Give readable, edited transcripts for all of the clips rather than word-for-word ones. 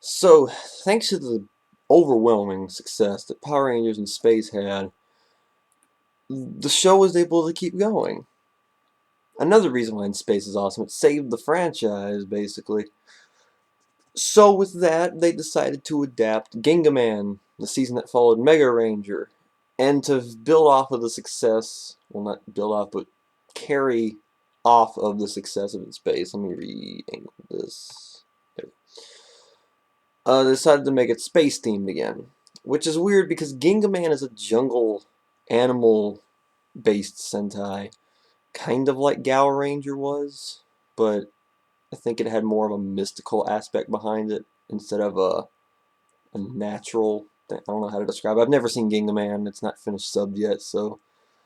So, thanks to the overwhelming success that Power Rangers in Space had, the show was able to keep going. Another reason why In Space is awesome, it saved the franchise, basically. So with that, they decided to adapt Gingaman, the season that followed Mega Ranger, and to build off of the success, well not build off, but carry off of the success of In Space. Let me re-angle this. There. They decided to make it space themed again, which is weird because Gingaman is a jungle animal based Sentai, kind of like Gal Ranger was, but I think it had more of a mystical aspect behind it instead of a natural thing. I don't know how to describe it. I've never seen Gingaman. It's not finished subbed yet, so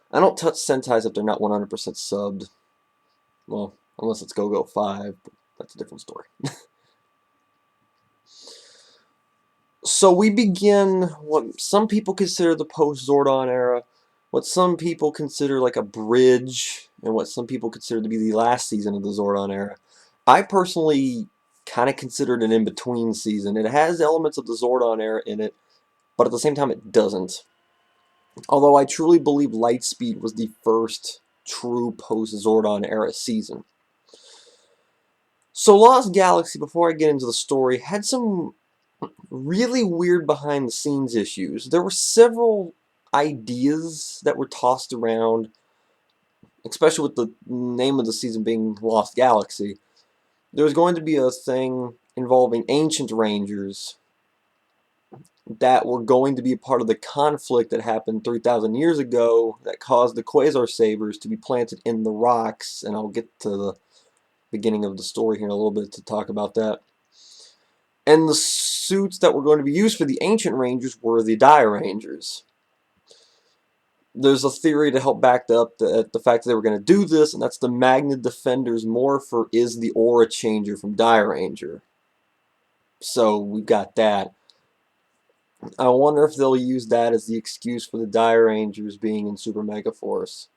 I don't touch Sentais if they're not 100% subbed. Well, unless it's Go-Go 5, but that's a different story. So we begin what some people consider the post-Zordon era, what some people consider like a bridge, and what some people consider to be the last season of the Zordon era. I personally kind of consider it an in-between season. It has elements of the Zordon era in it, but at the same time it doesn't. Although I truly believe Lightspeed was the first true post-Zordon era season. So Lost Galaxy, before I get into the story, had some really weird behind the scenes issues. There were several ideas that were tossed around, especially with the name of the season being Lost Galaxy. There was going to be a thing involving ancient rangers that were going to be a part of the conflict that happened 3,000 years ago that caused the Quasar sabers to be planted in the rocks, and I'll get to the beginning of the story here in a little bit to talk about that. And the suits that were going to be used for the ancient rangers were the Dire Rangers. There's a theory to help back up the fact that they were going to do this, and that's the Magna Defender's morpher is the aura changer from Dire Ranger. So we've got that. I wonder if they'll use that as the excuse for the Dire Rangers being in Super Mega Force.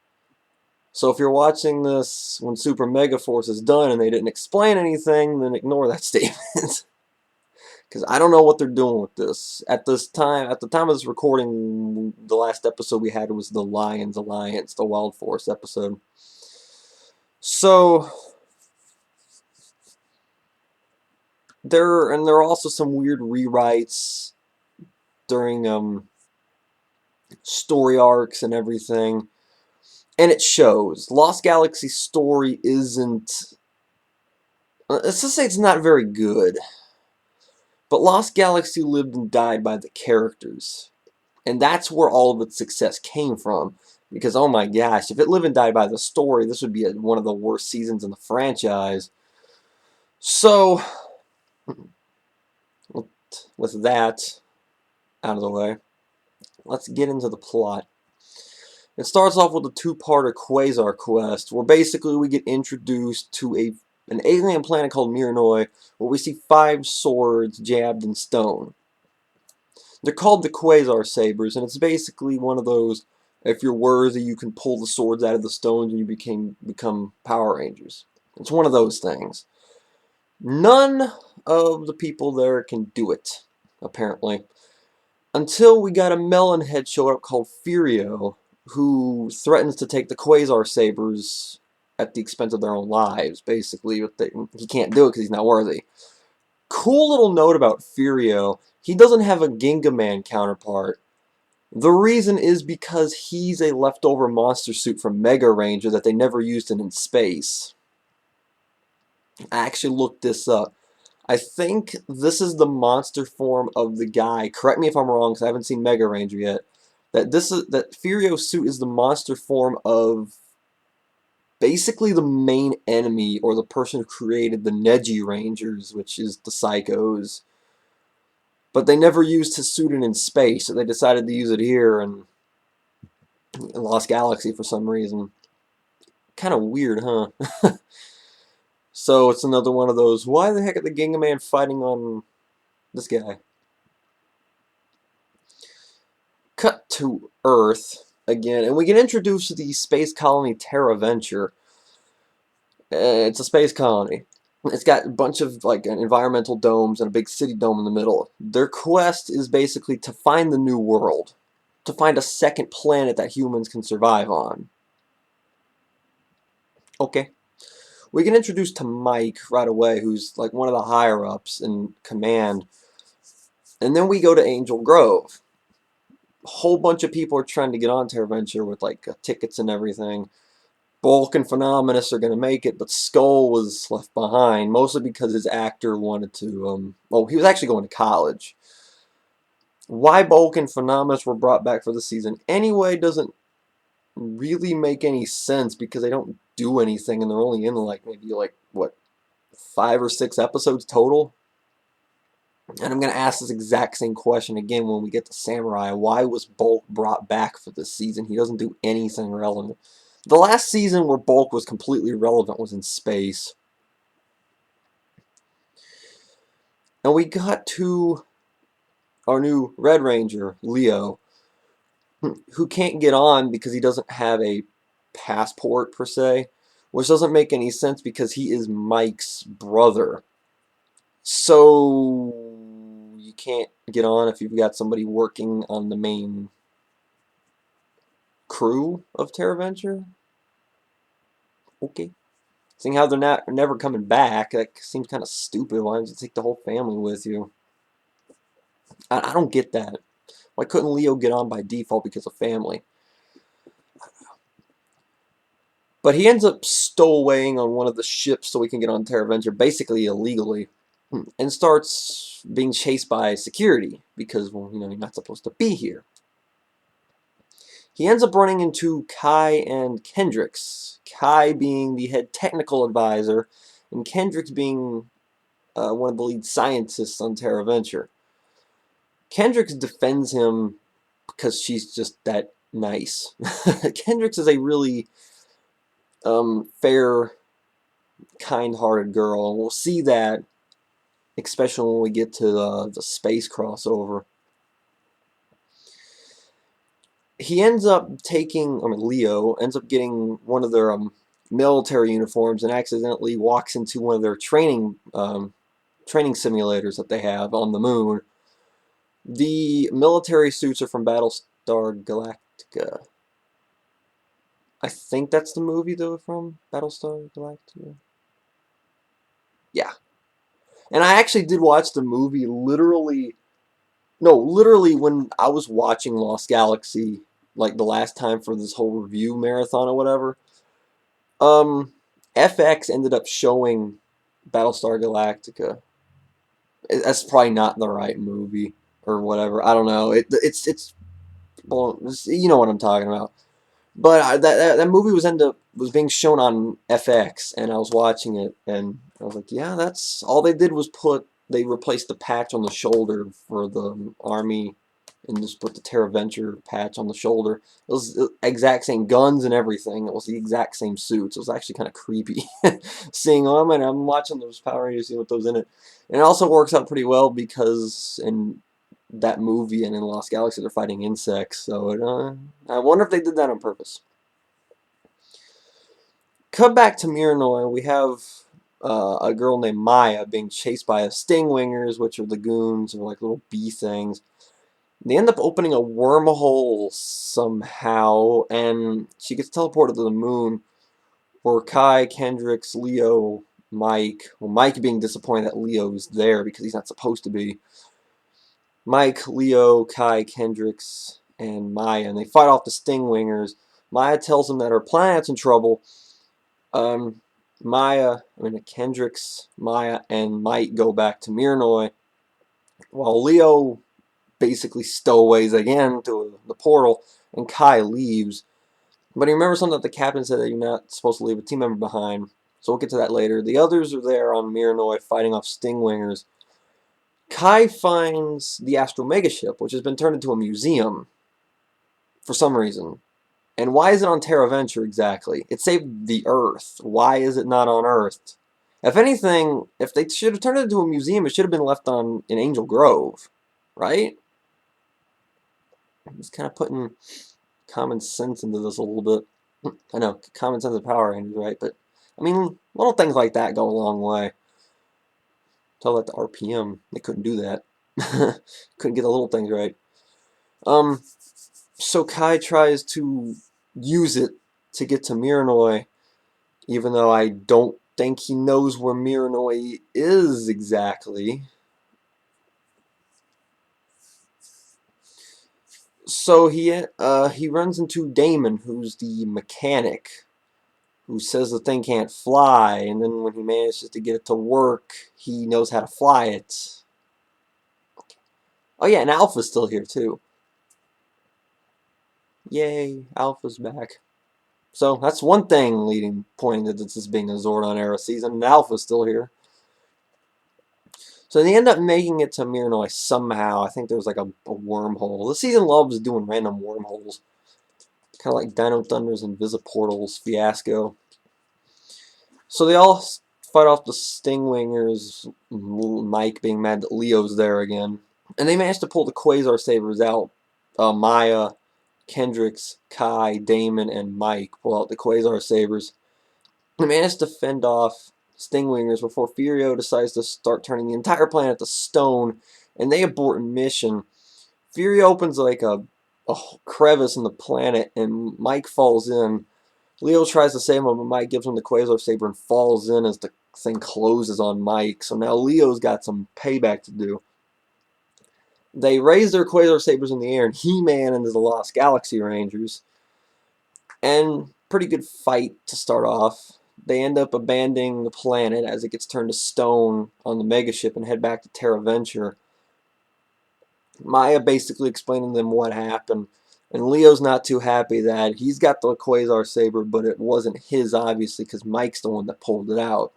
So if you're watching this when Super Mega Force is done and they didn't explain anything, then ignore that statement. Because I don't know what they're doing with this. At the time of this recording, the last episode we had was the Lions Alliance, the Wild Force episode. So there are also some weird rewrites during story arcs and everything, and it shows. Lost Galaxy's story isn't. Let's just say it's not very good. But Lost Galaxy lived and died by the characters. And that's where all of its success came from. Because, oh my gosh, if it lived and died by the story, this would be one of the worst seasons in the franchise. So, with that out of the way, let's get into the plot. It starts off with a two-parter Quasar quest, where basically we get introduced to an alien planet called Miranoi, where we see 5 swords jabbed in stone. They're called the Quasar sabers, and it's basically one of those, if you're worthy, you can pull the swords out of the stones and you become Power Rangers. It's one of those things. None of the people there can do it, apparently. Until we got a melon head show up called Furio, who threatens to take the Quasar sabers at the expense of their own lives, basically. But he can't do it because he's not worthy. Cool little note about Furio, he doesn't have a Gingaman counterpart. The reason is because he's a leftover monster suit from Mega Ranger that they never used in space. I actually looked this up. I think this is the monster form of the guy. Correct me if I'm wrong, because I haven't seen Mega Ranger yet. That Furio's suit is the monster form of basically the main enemy, or the person who created the Neji Rangers, which is the Psychos. But they never used his suit in space, so they decided to use it here in Lost Galaxy for some reason. Kind of weird, huh? So it's another one of those, why the heck are the Gingaman fighting on this guy? Cut to Earth again, and we get introduced to the space colony Terra Venture. It's a space colony. It's got a bunch of like environmental domes and a big city dome in the middle. Their quest is basically to find the new world, to find a second planet that humans can survive on. Okay. We get introduced to Mike right away, who's like one of the higher ups in command. And then we go to Angel Grove. A whole bunch of people are trying to get on Terra Venture with like tickets and everything. Bulk and Phenomenus are going to make it, but Skull was left behind, mostly because his actor wanted to, well, he was actually going to college. Why Bulk and Phenomenus were brought back for the season anyway doesn't really make any sense, because they don't do anything, and they're only in like maybe like, what, 5 or 6 episodes total? And I'm going to ask this exact same question again when we get to Samurai. Why was Bulk brought back for this season? He doesn't do anything relevant. The last season where Bulk was completely relevant was in space. And we got to our new Red Ranger, Leo, who can't get on because he doesn't have a passport per se, which doesn't make any sense because he is Mike's brother. So you can't get on if you've got somebody working on the main crew of Terra Venture? Okay. Seeing how they're never coming back, that seems kind of stupid. Why don't you take the whole family with you? I don't get that. Why couldn't Leo get on by default because of family? But he ends up stowawaying on one of the ships so we can get on Terra Venture, basically illegally, and starts being chased by security because, well, you know, you're not supposed to be here. He ends up running into Kai and Kendricks. Kai being the head technical advisor, and Kendricks being one of the lead scientists on Terra Venture. Kendricks defends him because she's just that nice. Kendricks is a really fair, kind-hearted girl, and we'll see that especially when we get to the space crossover. He ends up taking, Leo ends up getting one of their military uniforms and accidentally walks into one of their training simulators that they have on the moon. The military suits are from Battlestar Galactica. I think that's the movie they were from, Battlestar Galactica. Yeah. And I actually did watch the movie literally when I was watching Lost Galaxy, like the last time for this whole review marathon or whatever. FX ended up showing Battlestar Galactica. That's probably not the right movie or whatever. I don't know. It's well, you know what I'm talking about. But that movie was being shown on FX, and I was watching it, and I was like, yeah, that's all they did was they replaced the patch on the shoulder for the army, and just put the Terra Venture patch on the shoulder. It was the exact same guns and everything. It was the exact same suits. It was actually kind of creepy seeing them, and I'm watching those Power Rangers, seeing what those in it. And it also works out pretty well because in that movie and in Lost Galaxy they're fighting insects. So I wonder if they did that on purpose. Cut back to Miranoi. We have a girl named Maya being chased by stingwingers, which are lagoons or like little bee things. They end up opening a wormhole somehow, and she gets teleported to the moon, where Kai, Kendricks, Leo, Mike, well, Mike being disappointed that Leo's there because he's not supposed to be. Mike, Leo, Kai, Kendricks, and Maya, and they fight off the Stingwingers. Maya tells them that her planet's in trouble. Kendricks, Maya, and Mike go back to Miranoi, while Leo basically stowaways again to the portal, and Kai leaves. But he remembers something that the captain said, that you're not supposed to leave a team member behind. So we'll get to that later. The others are there on Miranoi fighting off Stingwingers. Kai finds the Astro Mega ship, which has been turned into a museum for some reason. And why is it on Terra Venture exactly? It saved the Earth. Why is it not on Earth? If anything, if they should have turned it into a museum, it should have been left in Angel Grove, right? I'm just kind of putting common sense into this a little bit. I know, common sense of Power Rangers, right? But, I mean, little things like that go a long way. Tell that to RPM. They couldn't do that. Couldn't get the little things right. So Kai tries to use it to get to Miranoi, even though I don't think he knows where Miranoi is exactly. So he runs into Damon, who's the mechanic, who says the thing can't fly, and then when he manages to get it to work, he knows how to fly it. Oh yeah, and Alpha's still here too. Yay, Alpha's back. So that's one thing pointing to this being a Zordon era season, and Alpha's still here. So they end up making it to Miranoi somehow. I think there's like a wormhole. The season loves doing random wormholes. Kind of like Dino Thunder's Invisiportals fiasco. So they all fight off the Stingwingers, Mike being mad that Leo's there again. And they managed to pull the Quasar Sabers out. Maya, Kendricks, Kai, Damon, and Mike pull out the Quasar Sabers. They managed to fend off Stingwingers before Furio decides to start turning the entire planet to stone, and they abort mission. Furio opens like a crevice in the planet, and Mike falls in. Leo tries to save him, but Mike gives him the Quasar Saber and falls in as the thing closes on Mike. So now Leo's got some payback to do. They raise their Quasar Sabers in the air, and He-Man and the Lost Galaxy Rangers. And pretty good fight to start off. They end up abandoning the planet as it gets turned to stone on the megaship and head back to Terra Venture. Maya basically explaining to them what happened. And Leo's not too happy that he's got the Quasar Saber, but it wasn't his, obviously, because Mike's the one that pulled it out.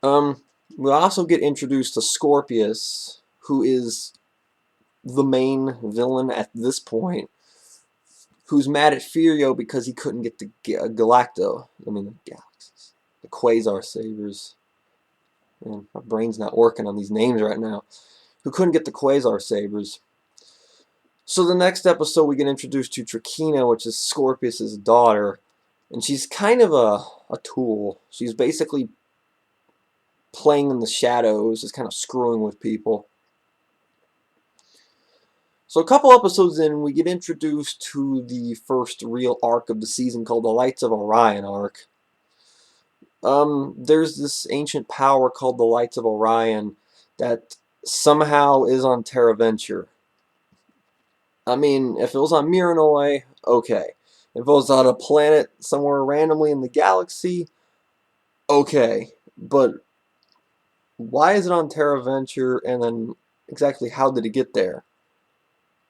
We also get introduced to Scorpius, who is the main villain at this point, who's mad at Furio because he couldn't get the the Galaxies. The Quasar Sabers. Man, my brain's not working on these names right now. Who couldn't get the Quasar Sabers. So the next episode we get introduced to Trakina, which is Scorpius' daughter. And she's kind of a tool. She's basically playing in the shadows, just kind of screwing with people. So a couple episodes in, we get introduced to the first real arc of the season called the Lights of Orion arc. There's this ancient power called the Lights of Orion that somehow is on Terra Venture. I mean, if it was on Miranoi, okay. If it was on a planet somewhere randomly in the galaxy, okay. But why is it on Terra Venture, and then exactly how did it get there?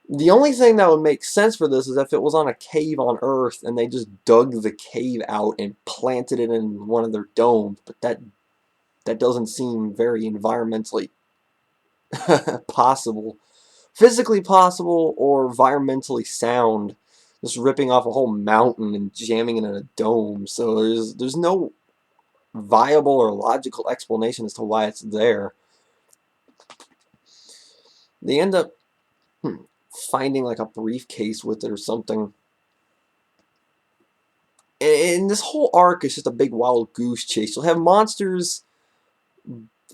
The only thing that would make sense for this is if it was on a cave on Earth and they just dug the cave out and planted it in one of their domes, but that doesn't seem very environmentally possible. Physically possible or environmentally sound. Just ripping off a whole mountain and jamming it in a dome. So there's no viable or logical explanation as to why it's there. They end up finding like a briefcase with it or something. And this whole arc is just a big wild goose chase. You'll have monsters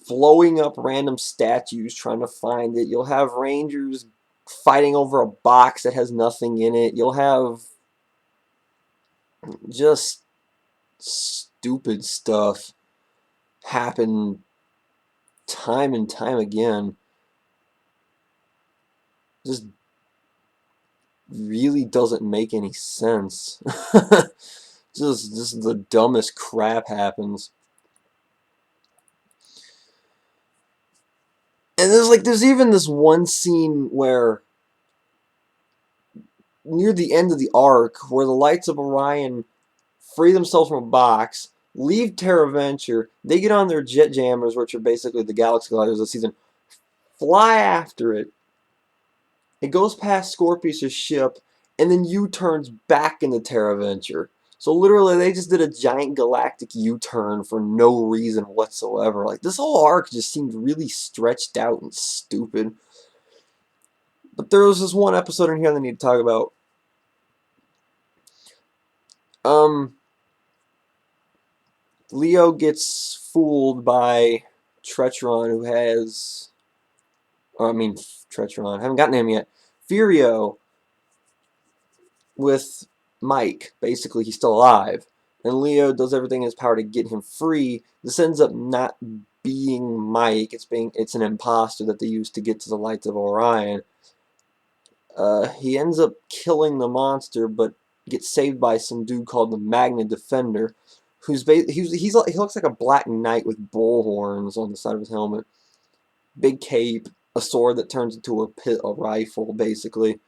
blowing up random statues trying to find it. You'll have rangers fighting over a box that has nothing in it. You'll have just stupid stuff happen time and time again. Just really doesn't make any sense. just the dumbest crap happens. And there's even this one scene where near the end of the arc where the Lights of Orion free themselves from a box, leave Terra Venture, they get on their jet jammers, which are basically the Galaxy Gliders of the season, fly after it. It goes past Scorpius' ship, and then U-turns back into Terra Venture. So literally, they just did a giant galactic U-turn for no reason whatsoever. Like, this whole arc just seemed really stretched out and stupid. But there was this one episode in here that I need to talk about. Leo gets fooled by Tretron, who has, Tretron, I haven't gotten him yet. Furio with Mike. Basically, he's still alive. And Leo does everything in his power to get him free. This ends up not being Mike. It's an imposter that they use to get to the lights of Orion. He ends up killing the monster, but gets saved by some dude called the Magna Defender, he looks like a black knight with bull horns on the side of his helmet, big cape, a sword that turns into a rifle, basically.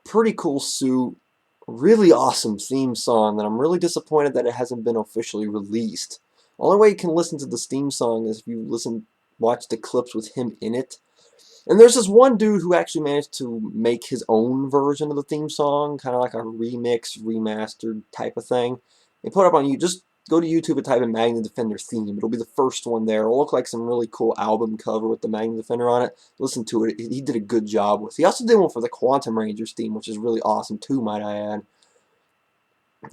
Pretty cool suit, really awesome theme song that I'm really disappointed that it hasn't been officially released. Only way you can listen to this theme song is if you watch the clips with him in it. And there's this one dude who actually managed to make his own version of the theme song, kind of like a remix, remastered type of thing. They put it up on you. Just go to YouTube and type in Magna Defender theme. It'll be the first one there. It'll look like some really cool album cover with the Magna Defender on it. Listen to it. He did a good job with it. He also did one for the Quantum Rangers theme, which is really awesome too, might I add.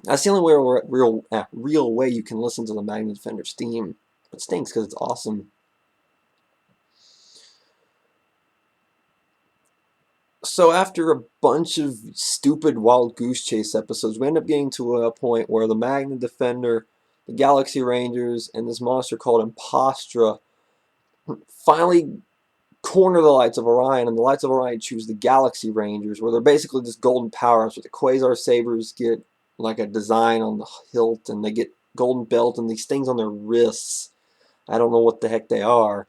That's the only real way you can listen to the Magna Defender's theme. It stinks because it's awesome. So after a bunch of stupid Wild Goose Chase episodes, we end up getting to a point where the Magna Defender, the Galaxy Rangers, and this monster called Impostra finally corner the Lights of Orion, and the Lights of Orion choose the Galaxy Rangers, where they're basically just golden power-ups. The Quasar sabers get like a design on the hilt, and they get golden belt and these things on their wrists. I don't know what the heck they are.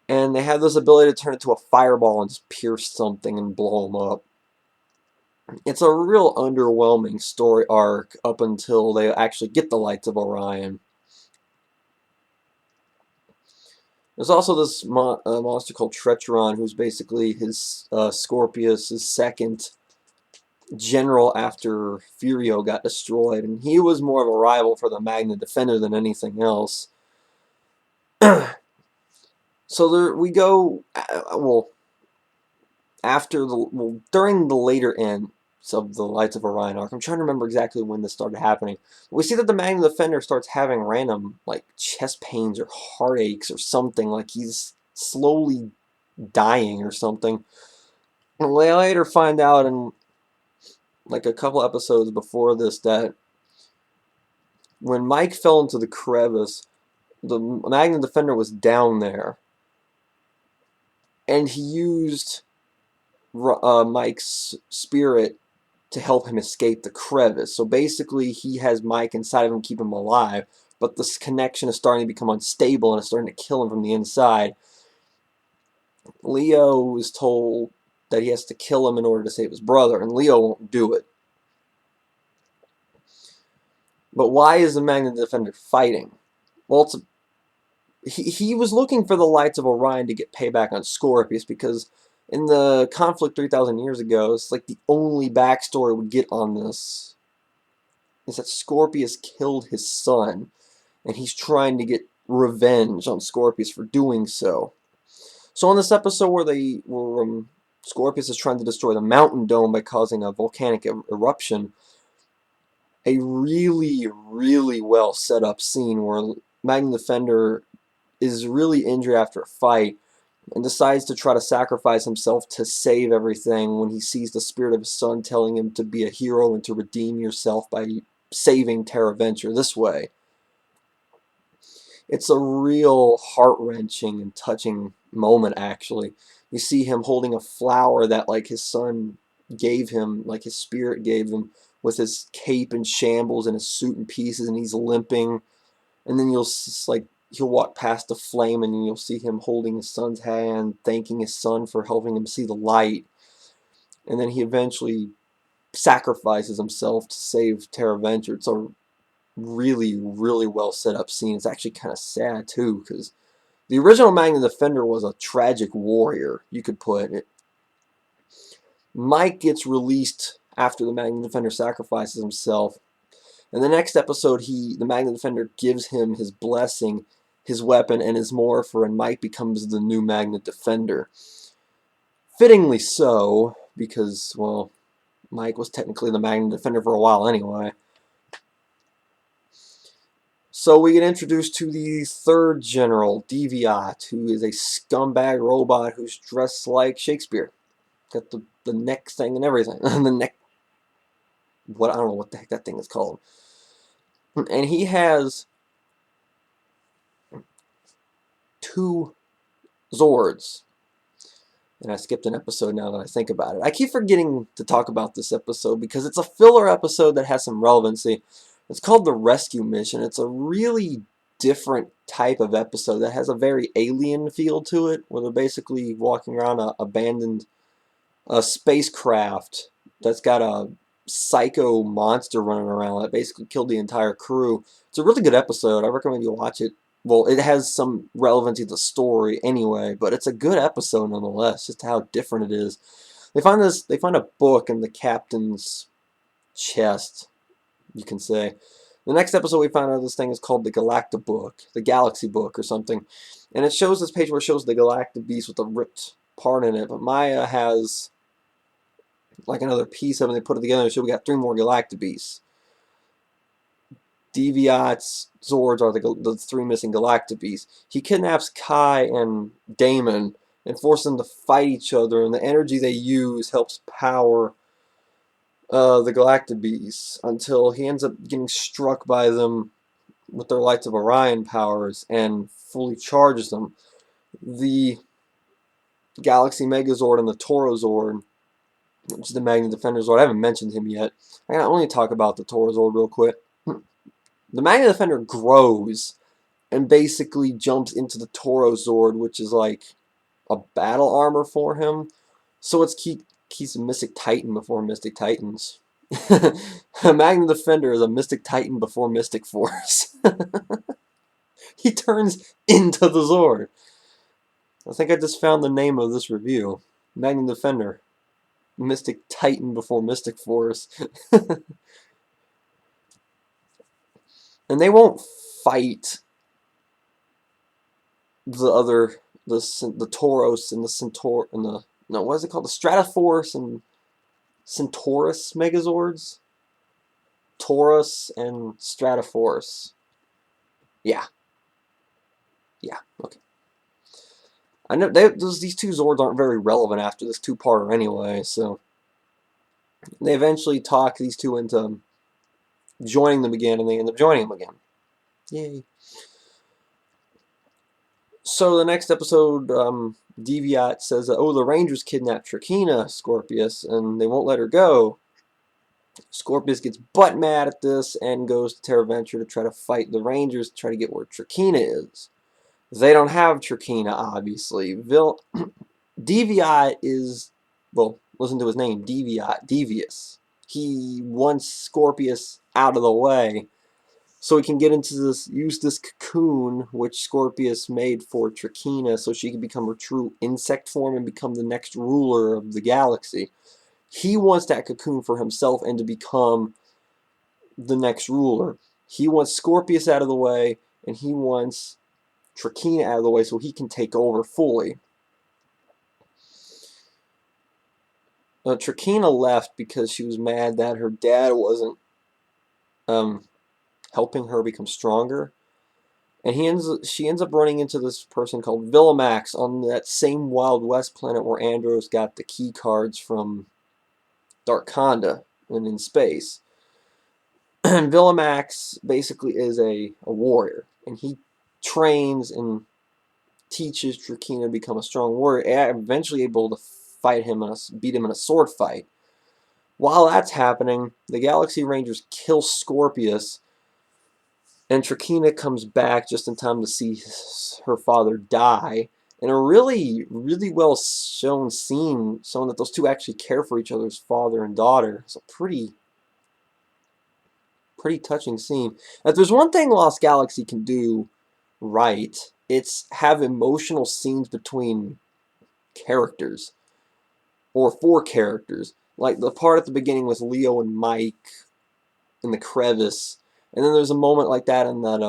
And they have this ability to turn into a fireball and just pierce something and blow them up. It's a real underwhelming story arc up until they actually get the Lights of Orion. There's also this monster called Tretron, who's basically his Scorpius' second general after Furio got destroyed. And he was more of a rival for the Magna Defender than anything else. So there we go. During the later ends of the Lights of Orion arc, I'm trying to remember exactly when this started happening. We see that the Magna Defender starts having random like chest pains or heartaches or something, like he's slowly dying or something. And we later find out in like a couple episodes before this that when Mike fell into the crevice, the Magna Defender was down there, and he used Mike's spirit to help him escape the crevice. So basically, he has Mike inside of him, keep him alive, but this connection is starting to become unstable and it's starting to kill him from the inside. Leo is told that he has to kill him in order to save his brother, and Leo won't do it. But why is the Magna Defender fighting? Well, he was looking for the Lights of Orion to get payback on Scorpius, because in the conflict 3,000 years ago, it's like the only backstory we get on this is that Scorpius killed his son, and he's trying to get revenge on Scorpius for doing so. So in this episode where Scorpius is trying to destroy the mountain dome by causing a volcanic eruption, a really, really well set up scene where Magna Defender is really injured after a fight and decides to try to sacrifice himself to save everything when he sees the spirit of his son telling him to be a hero and to redeem yourself by saving Terra Venture this way. It's a real heart-wrenching and touching moment, actually. You see him holding a flower that like his son gave him, like his spirit gave him, with his cape in shambles and his suit in pieces, and he's limping. And then he'll walk past the flame, and you'll see him holding his son's hand, thanking his son for helping him see the light. And then he eventually sacrifices himself to save Terra Venture. It's a really, really well set up scene. It's actually kind of sad too, because the original Magna Defender was a tragic warrior, you could put it. Mike gets released after the Magna Defender sacrifices himself. In the next episode, the Magna Defender gives him his blessing, his weapon, and his morpher, and Mike becomes the new Magna Defender. Fittingly so, because, well, Mike was technically the Magna Defender for a while anyway. So we get introduced to the third general, Deviat, who is a scumbag robot who's dressed like Shakespeare. Got the neck thing and everything. The neck, I don't know what the heck that thing is called. And he has two Zords. And I skipped an episode now that I think about it. I keep forgetting to talk about this episode because it's a filler episode that has some relevancy. It's called The Rescue Mission. It's a really different type of episode that has a very alien feel to it, where they're basically walking around an abandoned spacecraft that's got a psycho monster running around that basically killed the entire crew. It's a really good episode. I recommend you watch it. Well, it has some relevancy to the story anyway, but it's a good episode nonetheless, just how different it is. They find a book in the captain's chest, you can say. The next episode we find out this thing is called the Galacta Book, the Galaxy Book or something. And it shows this page where it shows the Galacta Beast with a ripped part in it, but Maya has like another piece of it, and they put it together, so we got 3 more Galacta Beasts. Deviat's Zords are the 3 missing Galacta Beasts. He kidnaps Kai and Damon and forces them to fight each other, and the energy they use helps power the Galacta Beasts until he ends up getting struck by them with their Lights of Orion powers and fully charges them. The Galaxy Megazord and the Torozord, which is the Magna Defender Zord, I haven't mentioned him yet. I can only talk about the Torozord real quick. The Magna Defender grows and basically jumps into the Torozord, which is like a battle armor for him. So he's a Mystic Titan before Mystic Titans. A Magna Defender is a Mystic Titan before Mystic Force. He turns into the Zord. I think I just found the name of this review. Magna Defender. Mystic Titan before Mystic Force. And they won't fight the Tauros and the Centaur and the no, what is it called? The Stratoforce and Centaurus Megazords? Taurus and Stratoforce. Yeah. Yeah, okay. I know these 2 Zords aren't very relevant after this 2-parter anyway, so they eventually talk these 2 into joining them again, and they end up joining them again. Yay. So the next episode, Deviat says, oh, the Rangers kidnapped Trakina, Scorpius, and they won't let her go. Scorpius gets butt mad at this and goes to Terra Venture to try to fight the Rangers to try to get where Trakina is. They don't have Trakina, obviously. Deviat is, well, listen to his name, Deviat, devious. He wants Scorpius out of the way so he can get into this, use this cocoon which Scorpius made for Trakina so she can become her true insect form and become the next ruler of the galaxy. He wants that cocoon for himself and to become the next ruler. He wants Scorpius out of the way, and he wants Trakina out of the way so he can take over fully. Trakina left because she was mad that her dad wasn't helping her become stronger. And she ends up running into this person called Villamax on that same Wild West planet where Andros got the key cards from Darkonda and in space. And Villamax basically is a warrior, and he trains and teaches Trakina to become a strong warrior, and eventually able to fight him and beat him in a sword fight. While that's happening, the Galaxy Rangers kill Scorpius, and Trakina comes back just in time to see her father die. In a really, really well shown scene, showing that those 2 actually care for each other as father and daughter. It's a pretty touching scene. If there's one thing Lost Galaxy can do right, it's have emotional scenes between characters, or 4 characters. Like the part at the beginning with Leo and Mike in the crevice, and then there's a moment like that in that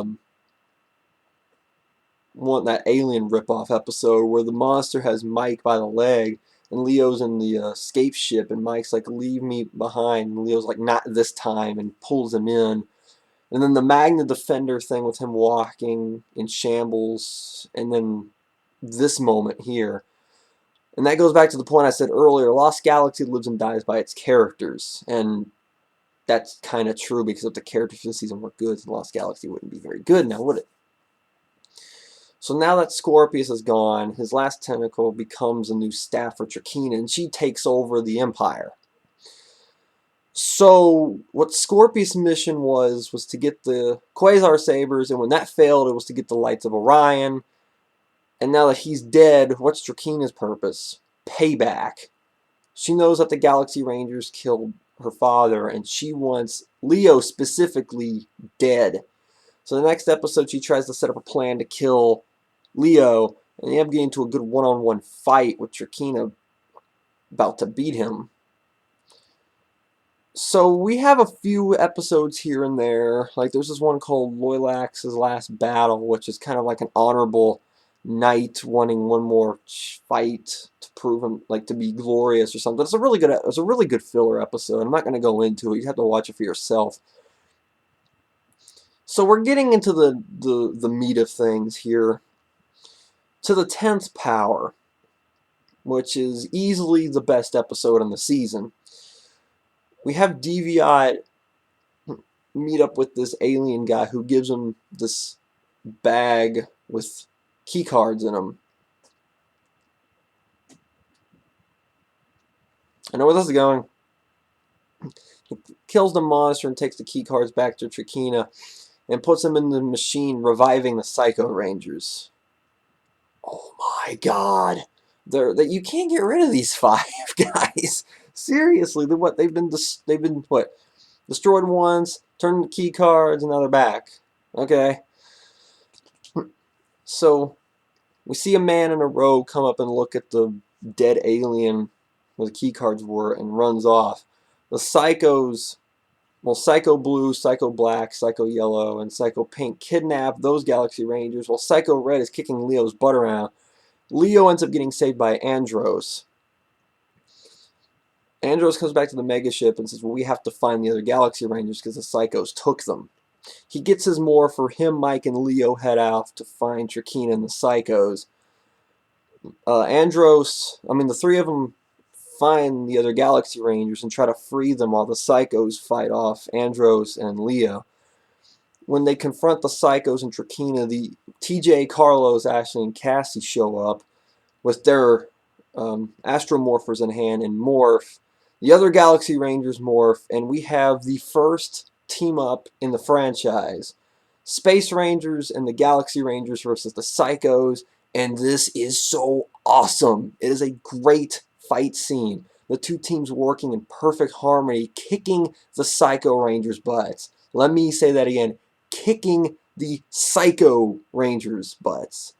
that alien ripoff episode where the monster has Mike by the leg, and Leo's in the escape ship, and Mike's like, leave me behind, and Leo's like, not this time, and pulls him in. And then the Magna Defender thing with him walking in shambles, and then this moment here. And that goes back to the point I said earlier, Lost Galaxy lives and dies by its characters. And that's kind of true, because if the characters this season were good, Lost Galaxy wouldn't be very good now, would it? So now that Scorpius is gone, his last tentacle becomes a new staff for Trakina, and she takes over the Empire. So what Scorpius' mission was to get the Quasar sabers, and when that failed, it was to get the lights of Orion. And now that he's dead, what's Trakina's purpose? Payback. She knows that the Galaxy Rangers killed her father, and she wants Leo specifically dead. So the next episode, she tries to set up a plan to kill Leo, and they end up getting into a good one-on-one fight with Trakina about to beat him. So we have a few episodes here and there. Like there's this one called Loylax's Last Battle, which is kind of like an honorable knight wanting one more fight to prove him, like, to be glorious or something. It's a really good filler episode. I'm not going to go into it. You have to watch it for yourself. So we're getting into the meat of things here. To the 10th Power, which is easily the best episode in the season. We have Deviant meet up with this alien guy who gives him this bag with key cards in them. I know where this is going. He kills the monster and takes the key cards back to Trakina and puts them in the machine, reviving the Psycho Rangers. Oh my god. You can't get rid of these 5 guys. Seriously, they've been destroyed once, turned the key cards, and now they're back. Okay. So we see a man in a robe come up and look at the dead alien where the key cards were and runs off. The Psychos, well, Psycho Blue, Psycho Black, Psycho Yellow, and Psycho Pink kidnap those Galaxy Rangers, while Psycho Red is kicking Leo's butt around. Leo ends up getting saved by Andros. Andros comes back to the megaship and says, well, we have to find the other Galaxy Rangers because the Psychos took them. He gets his morpher. Him, Mike, and Leo head out to find Trakina and the Psychos. The 3 of them find the other Galaxy Rangers and try to free them while the Psychos fight off Andros and Leo. When they confront the Psychos and Trakina, the TJ, Carlos, Ashley, and Cassie show up with their astromorphers in hand and morph. The other Galaxy Rangers morph, and we have the first team up in the franchise. Space Rangers and the Galaxy Rangers versus the Psychos, and this is so awesome. It is a great fight scene. The 2 teams working in perfect harmony, kicking the Psycho Rangers' butts. Let me say that again. Kicking the Psycho Rangers' butts.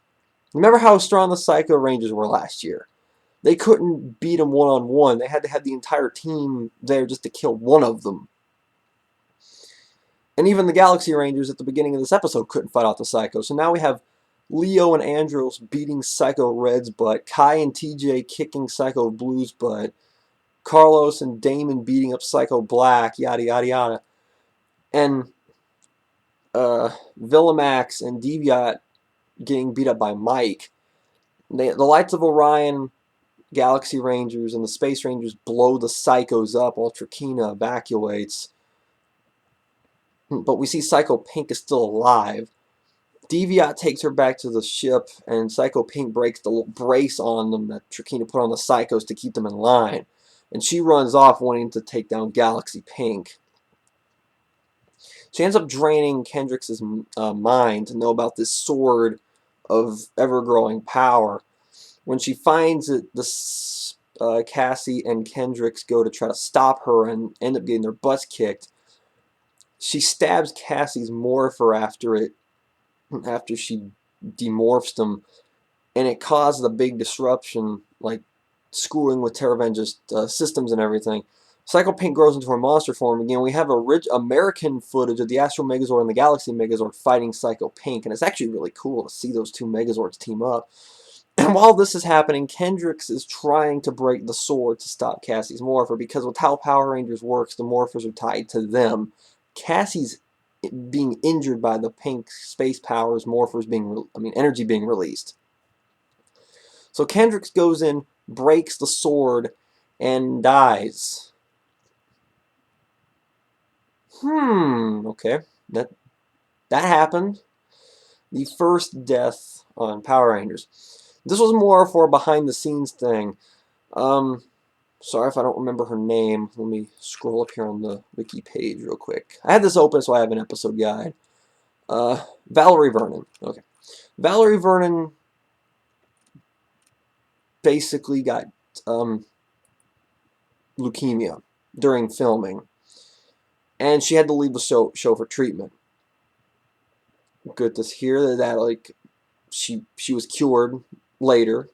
Remember how strong the Psycho Rangers were last year? They couldn't beat them one-on-one. They had to have the entire team there just to kill one of them. And even the Galaxy Rangers at the beginning of this episode couldn't fight off the Psycho. So now we have Leo and Andros beating Psycho Red's butt, Kai and TJ kicking Psycho Blue's butt, Carlos and Damon beating up Psycho Black, yada yada yada. And Villamax and Deviant getting beat up by Mike. The Lights of Orion, Galaxy Rangers, and the Space Rangers blow the Psychos up while Trakina evacuates. But we see Psycho Pink is still alive. Deviant takes her back to the ship, and Psycho Pink breaks the little brace on them that Trakina put on the Psychos to keep them in line. And she runs off wanting to take down Galaxy Pink. She ends up draining Kendrix's mind to know about this sword of ever-growing power. When she finds it, Cassie and Kendrix go to try to stop her and end up getting their butts kicked. She stabs Cassie's morpher after she demorphs them, and it caused a big disruption, like screwing with Terra Venture's systems and everything. Psycho Pink grows into her monster form again. We have American footage of the Astro Megazord and the Galaxy Megazord fighting Psycho Pink, and it's actually really cool to see those 2 Megazords team up. And while this is happening, Kendrix is trying to break the sword to stop Cassie's morpher, because with how Power Rangers works, the morphers are tied to them. Cassie's being injured by the pink space powers, morphers being, energy being released. So Kendricks goes in, breaks the sword, and dies. Okay. That happened. The first death on Power Rangers. This was more for a behind-the-scenes thing. Sorry if I don't remember her name. Let me scroll up here on the wiki page real quick. I had this open so I have an episode guide. Valerie Vernon. Okay. Valerie Vernon basically got leukemia during filming, and she had to leave the show for treatment. Good to hear that like she was cured later,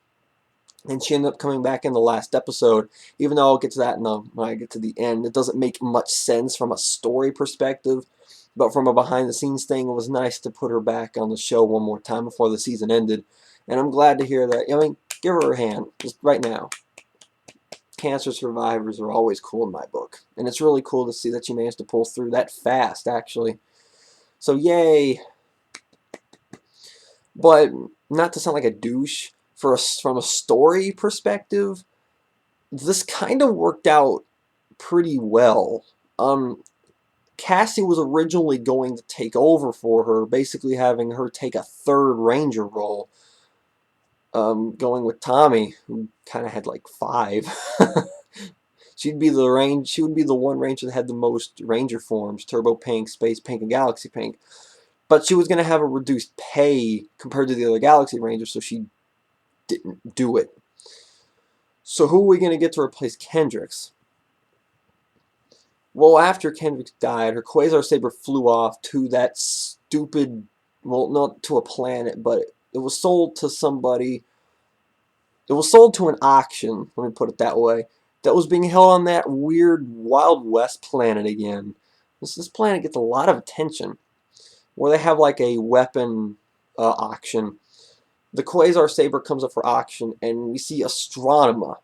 and she ended up coming back in the last episode. Even though I'll get to that when I get to the end, it doesn't make much sense from a story perspective. But from a behind-the-scenes thing, it was nice to put her back on the show one more time before the season ended. And I'm glad to hear that. I mean, give her a hand, just right now. Cancer survivors are always cool in my book. And it's really cool to see that she managed to pull through that fast, actually. So, yay. But, not to sound like a douche, from a story perspective, this kind of worked out pretty well. Cassie was originally going to take over for her, basically having her take a third Ranger role, going with Tommy, who kind of had like 5. She would be the one Ranger that had the most Ranger forms: Turbo Pink, Space Pink, and Galaxy Pink. But she was going to have a reduced pay compared to the other Galaxy Rangers, so she didn't do it. So who are we going to get to replace Kendricks? Well, after Kendricks died, her Quasar Saber flew off to that stupid, well, not to a planet, but it was sold to somebody. It was sold to an auction, let me put it that way, that was being held on that weird Wild West planet again. This planet gets a lot of attention, where they have like a weapon auction. The Quasar Saber comes up for auction, and we see Astronema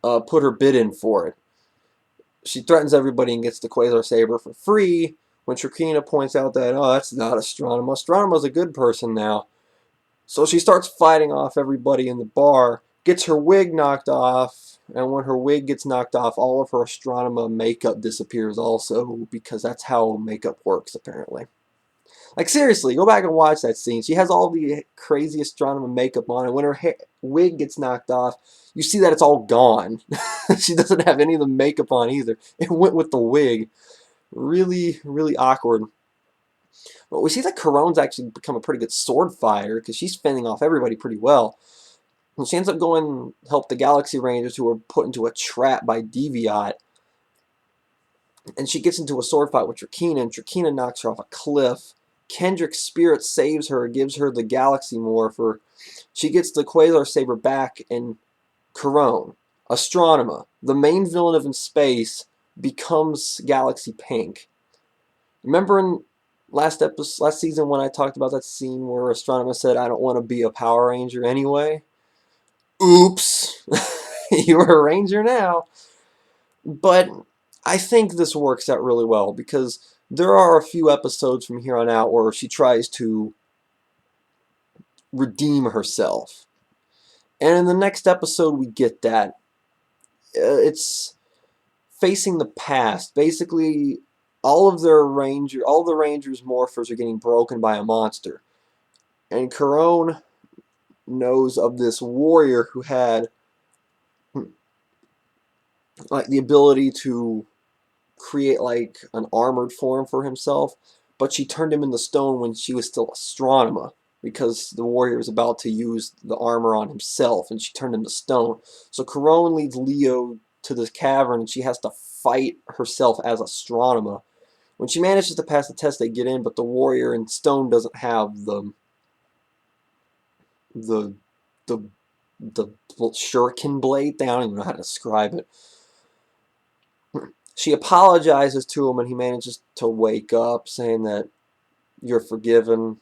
put her bid in for it. She threatens everybody and gets the Quasar Saber for free, when Shakina points out that, oh, that's not Astronema. Astronema's a good person now. So she starts fighting off everybody in the bar, gets her wig knocked off, and when her wig gets knocked off, all of her Astronema makeup disappears also, because that's how makeup works, apparently. Like, seriously, go back and watch that scene. She has all the crazy Astronema makeup on, and when her wig gets knocked off, you see that it's all gone. She doesn't have any of the makeup on either. It went with the wig. Really, really awkward. But we see that Caron's actually become a pretty good sword fighter, because she's fending off everybody pretty well. And she ends up going to help the Galaxy Rangers, who were put into a trap by Deviat. And she gets into a sword fight with Trakina, and Trakina knocks her off a cliff. Kendrick's spirit saves her, gives her the Galaxy Morpher. She gets the Quasar Saber back, and Caron, Astronema, the main villain of In Space, becomes Galaxy Pink. Remember in last season when I talked about that scene where Astronema said, I don't want to be a Power Ranger anyway? Oops. You're a Ranger now. But I think this works out really well, because there are a few episodes from here on out where she tries to redeem herself. And in the next episode we get that. It's facing the past. Basically, all the Rangers' morphers are getting broken by a monster. And Caron knows of this warrior who had like the ability to create like an armored form for himself, but she turned him into stone when she was still Astronema, because the warrior was about to use the armor on himself, and she turned him to stone. So Caron leads Leo to this cavern, and she has to fight herself as Astronema. When she manages to pass the test, they get in, but the warrior in stone doesn't have the shuriken blade. I don't even know how to describe it. She apologizes to him, and he manages to wake up, saying that you're forgiven.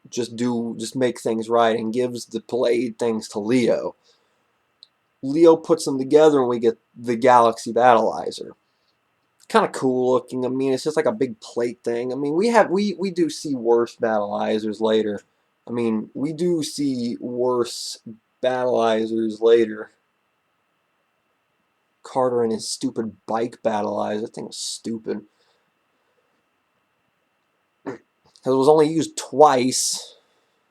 Just make things right, and gives the blade things to Leo. Leo puts them together, and we get the Galaxy Battlizer. Kind of cool looking. I mean, it's just like a big plate thing. I mean, we do see worse Battleizers later. I mean, we do see worse Battleizers later. Carter and his stupid bike Battleizer. That thing was stupid. Because it was only used twice,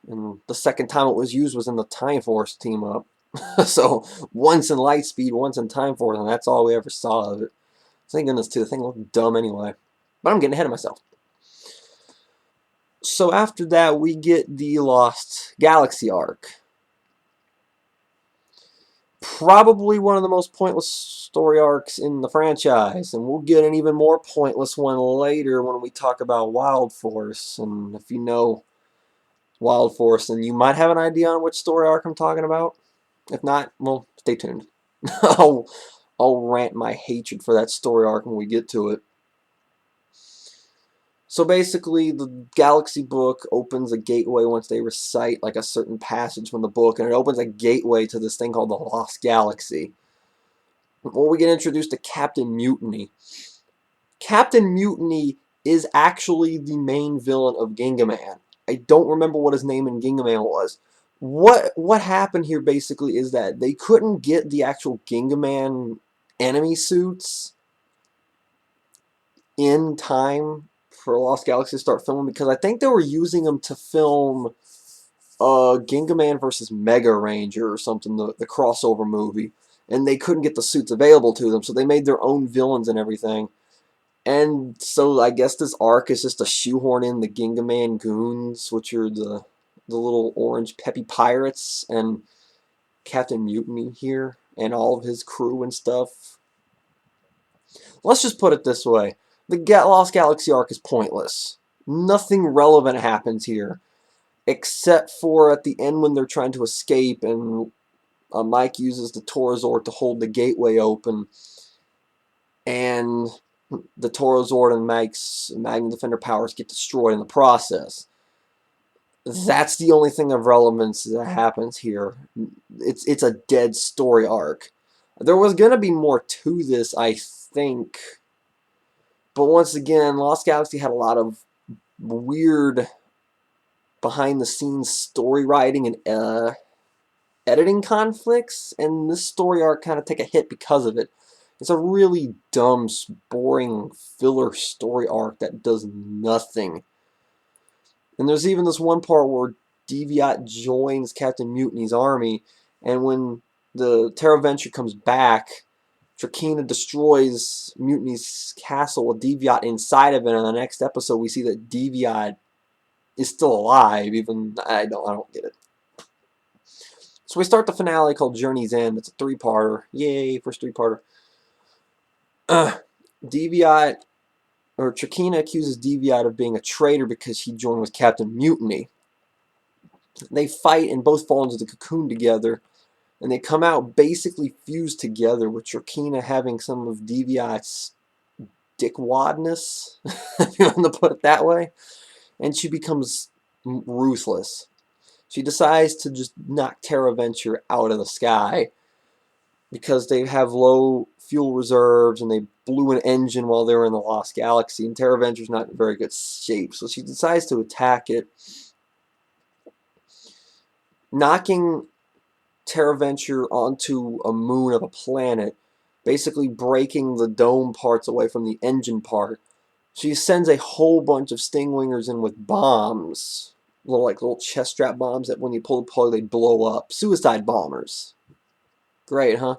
and the second time it was used was in the Time Force team up. So once in Lightspeed, once in Time Force, and that's all we ever saw of it. Thank goodness too. The thing looked dumb anyway. But I'm getting ahead of myself. So after that, we get the Lost Galaxy arc. Probably one of the most pointless story arcs in the franchise, and we'll get an even more pointless one later when we talk about Wild Force. And if you know Wild Force, then you might have an idea on which story arc I'm talking about. If not, well, stay tuned. I'll rant my hatred for that story arc when we get to it. So basically, the Galaxy book opens a gateway once they recite like a certain passage from the book, and it opens a gateway to this thing called the Lost Galaxy. Well, we get introduced to Captain Mutiny. Captain Mutiny is actually the main villain of Gingaman. I don't remember what his name in Gingaman was. What happened here basically is that they couldn't get the actual Gingaman enemy suits in time for Lost Galaxy to start filming, because I think they were using them to film Gingaman versus Mega Ranger or something, the crossover movie, and they couldn't get the suits available to them, so they made their own villains and everything. And so I guess this arc is just to shoehorn in the Gingaman goons, which are the little orange peppy pirates, and Captain Mutiny here, and all of his crew and stuff. Let's just put it this way. The Lost Galaxy arc is pointless. Nothing relevant happens here, except for at the end when they're trying to escape, and Mike uses the Torazord to hold the gateway open, and the Torazord and Mike's Magna Defender powers get destroyed in the process. That's the only thing of relevance that happens here. It's a dead story arc. There was going to be more to this, I think. But once again, Lost Galaxy had a lot of weird behind-the-scenes story writing and editing conflicts, and this story arc kind of take a hit because of it. It's a really dumb, boring filler story arc that does nothing. And there's even this one part where Deviat joins Captain Mutiny's army, and when the Terra Venture comes back, Trakina destroys Mutiny's castle with Deviat inside of it, and in the next episode we see that Deviat is still alive, even I don't get it. So we start the finale called Journey's End. It's a 3-parter. Yay, first 3-parter. Deviat, or Trakina accuses Deviat of being a traitor because he joined with Captain Mutiny. They fight and both fall into the cocoon together, and they come out basically fused together, with Trakina having some of Deviat's dickwadness, if you want to put it that way, and she becomes ruthless. She decides to just knock Terra Venture out of the sky because they have low fuel reserves and they blew an engine while they were in the Lost Galaxy, and Terra Venture's not in very good shape, so she decides to attack it, knocking Terra Venture onto a moon of a planet, basically breaking the dome parts away from the engine part. She sends a whole bunch of Stingwingers in with bombs, little chest strap bombs that when you pull the plug they blow up. Suicide bombers. Great, huh?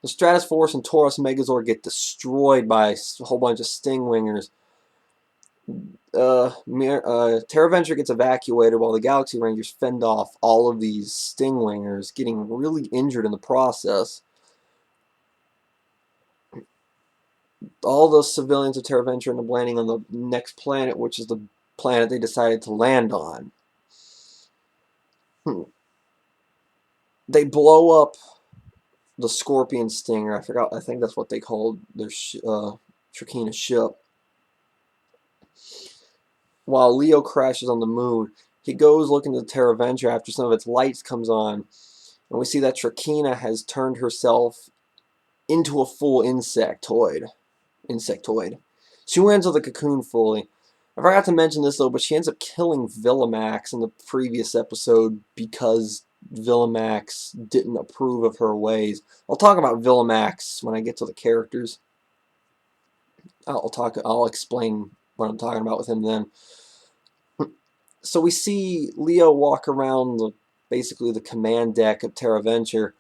The Stratus Force and Taurus Megazord get destroyed by a whole bunch of Stingwingers. Terra Venture gets evacuated while the Galaxy Rangers fend off all of these Stingwingers, getting really injured in the process. All the civilians of Terra Venture end up landing on the next planet, which is the planet they decided to land on. They blow up the Scorpion Stinger. I think that's what they called their Trakina ship. While Leo crashes on the moon, he goes looking to the Terra Venture after some of its lights comes on, and we see that Trakina has turned herself into a full insectoid. She went into the cocoon fully. I forgot to mention this though, but she ends up killing Villamax in the previous episode because Villamax didn't approve of her ways. I'll talk about Villamax when I get to the characters. I'll explain what I'm talking about with him then. So we see Leo walk around basically the command deck of Terra Venture,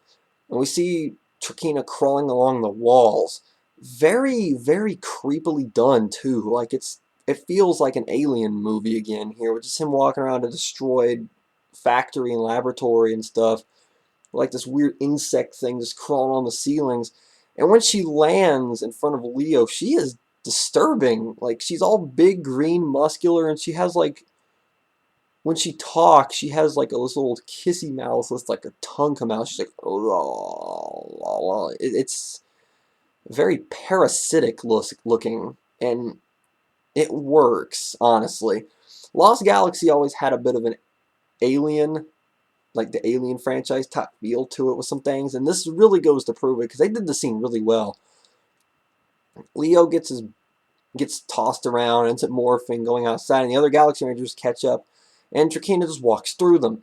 and we see Trakina crawling along the walls. Very, very creepily done too. Like it feels like an Alien movie again here, with just him walking around a destroyed factory and laboratory and stuff, like this weird insect thing just crawling on the ceilings. And when she lands in front of Leo, she is disturbing. Like, she's all big, green, muscular, and she has like, when she talks, she has like this little kissy mouth with like a tongue come out. She's like, it's very parasitic looking, and it works, honestly. Lost Galaxy always had a bit of an Alien, like the Alien franchise type feel to it with some things, and this really goes to prove it because they did the scene really well. Leo gets tossed around, ends up morphing, going outside, and the other Galaxy Rangers catch up, and Trakina just walks through them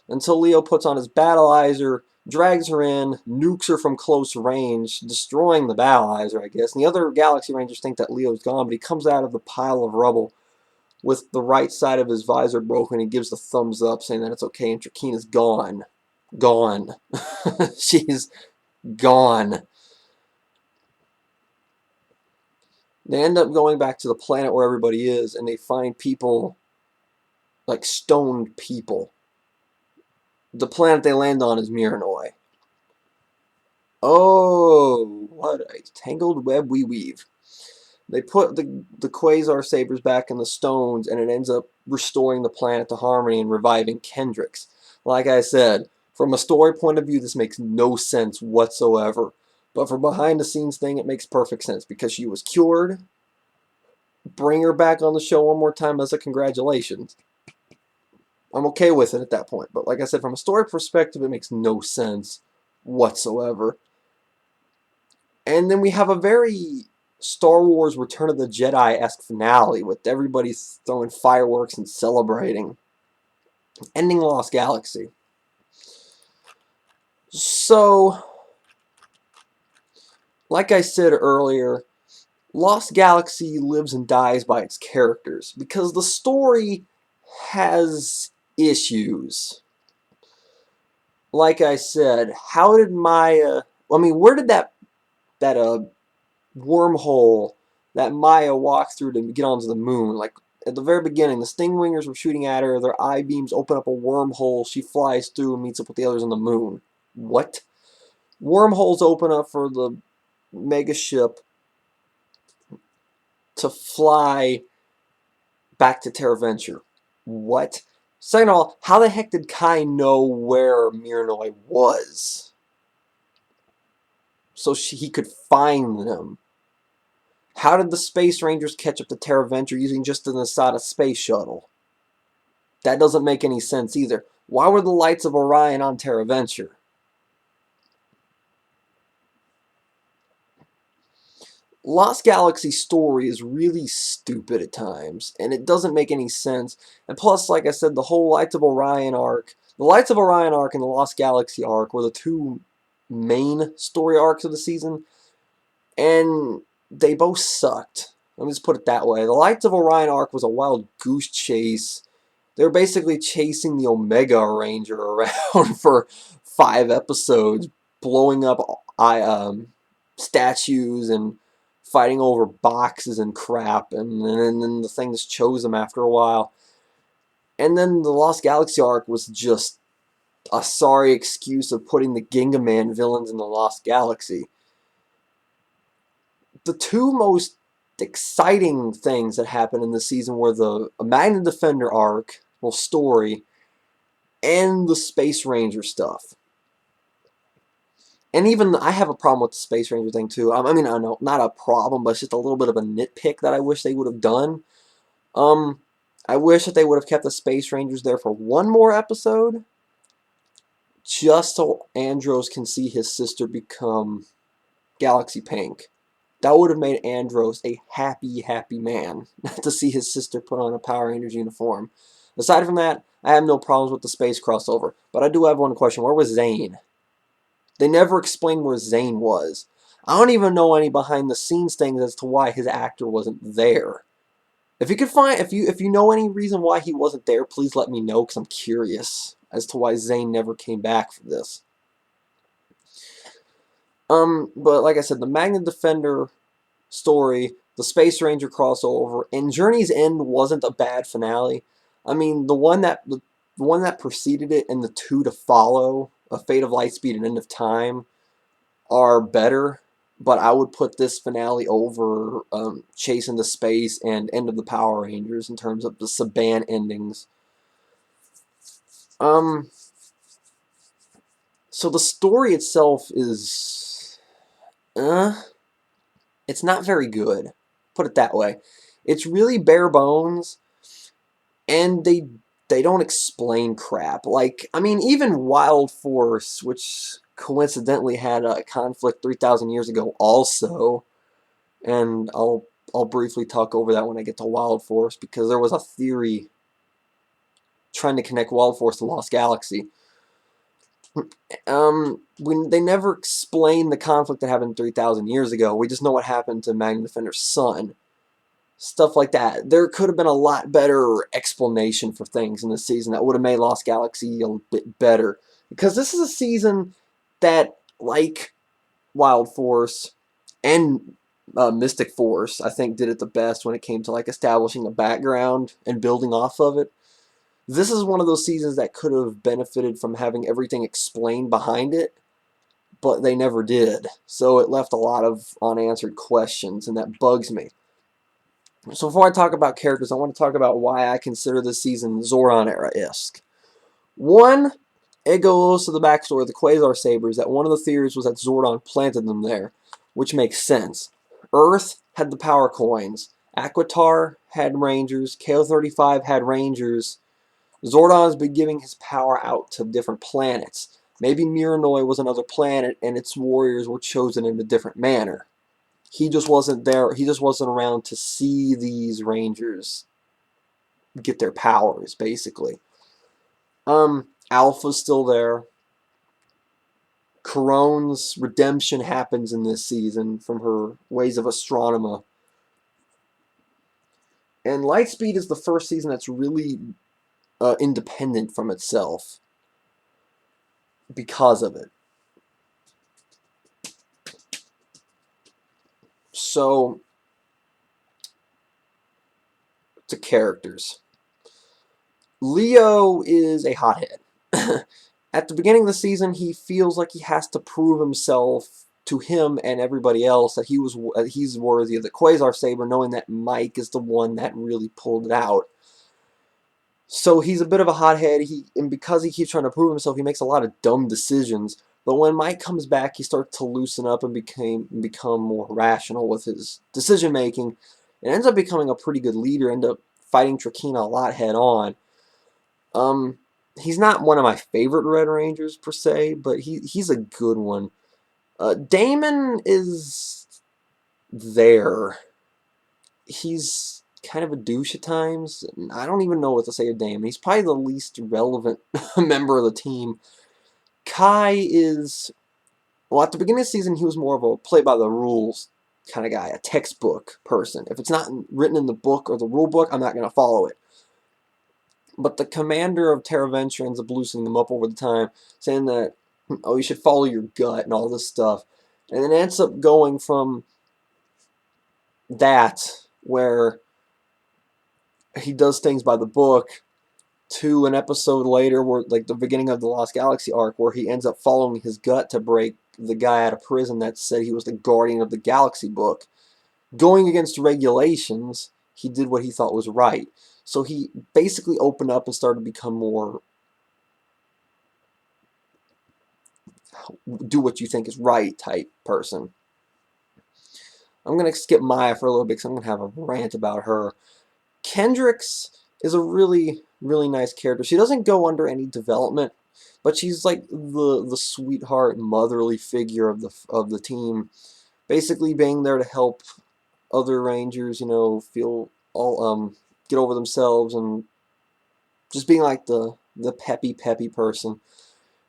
until Leo puts on his Battlizer, drags her in, nukes her from close range, destroying the Battlizer, I guess. And the other Galaxy Rangers think that Leo's gone, but he comes out of the pile of rubble with the right side of his visor broken. He gives the thumbs up, saying that it's okay, and Trakina's gone. Gone. She's gone. They end up going back to the planet where everybody is, and they find people, like stoned people. The planet they land on is Miranoi. Oh, what a tangled web we weave. They put the Quasar sabers back in the stones, and it ends up restoring the planet to harmony and reviving Kendrix. Like I said, from a story point of view, this makes no sense whatsoever. But for behind the scenes thing, it makes perfect sense because she was cured. Bring her back on the show one more time as a congratulations. I'm okay with it at that point. But like I said, from a story perspective, it makes no sense whatsoever. And then we have a very Star Wars Return of the Jedi-esque finale with everybody throwing fireworks and celebrating. Ending Lost Galaxy. So, like I said earlier, Lost Galaxy lives and dies by its characters because the story has issues. Like I said, how did Maya... I mean, where did that wormhole that Maya walked through to get onto the moon? Like, at the very beginning, the Stingwingers were shooting at her, their eye beams open up a wormhole, she flies through and meets up with the others on the moon. What? Wormholes open up for the mega ship to fly back to Terra Venture. What? Second of all, how the heck did Kai know where Miranoi was? So he could find them. How did the Space Rangers catch up to Terra Venture using just an Asada space shuttle? That doesn't make any sense either. Why were the lights of Orion on Terra Venture? Lost Galaxy story is really stupid at times, and it doesn't make any sense. And plus, like I said, the whole Lights of Orion arc, the Lights of Orion arc and the Lost Galaxy arc were the two main story arcs of the season, and they both sucked. Let me just put it that way. The Lights of Orion arc was a wild goose chase. They were basically chasing the Omega Ranger around for 5 episodes, blowing up statues and fighting over boxes and crap, and then the thing just chose them after a while. And then the Lost Galaxy arc was just a sorry excuse of putting the Ginga Man villains in the Lost Galaxy. The two most exciting things that happened in this season were the Magna Defender arc, well, story, and the Space Ranger stuff. And even I have a problem with the Space Ranger thing too. I mean, I know, not a problem, but it's just a little bit of a nitpick that I wish they would have done. I wish that they would have kept the Space Rangers there for one more episode, just so Andros can see his sister become Galaxy Pink. That would have made Andros a happy, happy man to see his sister put on a Power Rangers uniform. Aside from that, I have no problems with the space crossover, but I do have one question. Where was Zane? They never explained where Zane was. I don't even know any behind the scenes things as to why his actor wasn't there. If you could find, if you know any reason why he wasn't there, please let me know, because I'm curious as to why Zane never came back for this. But like I said, the Magna Defender story, the Space Ranger crossover, and Journey's End wasn't a bad finale. I mean, the one that preceded it and the two to follow, A Fate of Lightspeed and End of Time, are better. But I would put this finale over Chase into Space and End of the Power Rangers in terms of the Saban endings. So the story itself is, it's not very good. Put it that way. It's really bare bones, and they don't explain crap. Like, I mean, even Wild Force, which coincidentally had a conflict 3,000 years ago also, and I'll briefly talk over that when I get to Wild Force, because there was a theory trying to connect Wild Force to Lost Galaxy. When they never explain the conflict that happened 3,000 years ago. We just know what happened to Magna Defender's son. Stuff like that. There could have been a lot better explanation for things in this season that would have made Lost Galaxy a bit better. Because this is a season that, like Wild Force and Mystic Force, I think did it the best when it came to like establishing a background and building off of it. This is one of those seasons that could have benefited from having everything explained behind it, but they never did. So it left a lot of unanswered questions, and that bugs me. So before I talk about characters, I want to talk about why I consider this season Zordon era-esque. One, it goes to the backstory of the Quasar sabers, that one of the theories was that Zordon planted them there, which makes sense. Earth had the power coins. Aquitar had Rangers. KO-35 had Rangers. Zordon's been giving his power out to different planets. Maybe Miranoi was another planet and its warriors were chosen in a different manner. He just wasn't there. He just wasn't around to see these Rangers get their powers, basically. Alpha's still there. Corone's redemption happens in this season from her ways of astronomy. And Lightspeed is the first season that's really independent from itself because of it. So, to characters. Leo is a hothead. At the beginning of the season, he feels like he has to prove himself to him and everybody else that he's worthy of the Quasar Saber, knowing that Mike is the one that really pulled it out. So he's a bit of a hothead, and because he keeps trying to prove himself, he makes a lot of dumb decisions. But when Mike comes back, he starts to loosen up and become more rational with his decision making, and ends up becoming a pretty good leader. End up fighting Trakina a lot head on. He's not one of my favorite Red Rangers per se, but he's a good one. Damon is there. He's kind of a douche at times. I don't even know what to say of Damon. He's probably the least relevant member of the team. Kai is, well, at the beginning of the season, he was more of a play-by-the-rules kind of guy, a textbook person. If it's not written in the book or the rule book, I'm not going to follow it. But the commander of Terra Venture ends up loosening him up over the time, saying that, oh, you should follow your gut and all this stuff. And it ends up going from that, where he does things by the book, to an episode later where, like the beginning of the Lost Galaxy arc, where he ends up following his gut to break the guy out of prison that said he was the guardian of the Galaxy book. Going against regulations, he did what he thought was right. So he basically opened up and started to become more do what you think is right type person. I'm going to skip Maya for a little bit because I'm going to have a rant about her. Kendrix is a really, really nice character. She doesn't go under any development, but she's like the sweetheart, motherly figure of the team. basically being there to help other Rangers, feel all get over themselves and just being like the peppy person.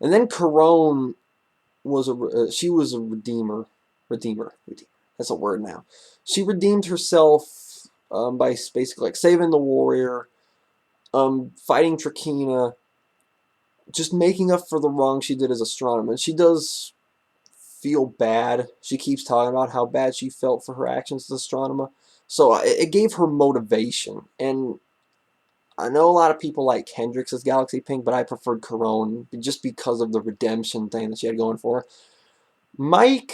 And then Corone was she was a redeemer. That's a word now. She redeemed herself by basically like saving the warrior, fighting Trakina, just making up for the wrong she did as astronomer. And she does feel bad. She keeps talking about how bad she felt for her actions as astronomer. So it gave her motivation. And I know a lot of people like Hendrix as Galaxy Pink, but I preferred Corone just because of the redemption thing that she had going for her. Mike,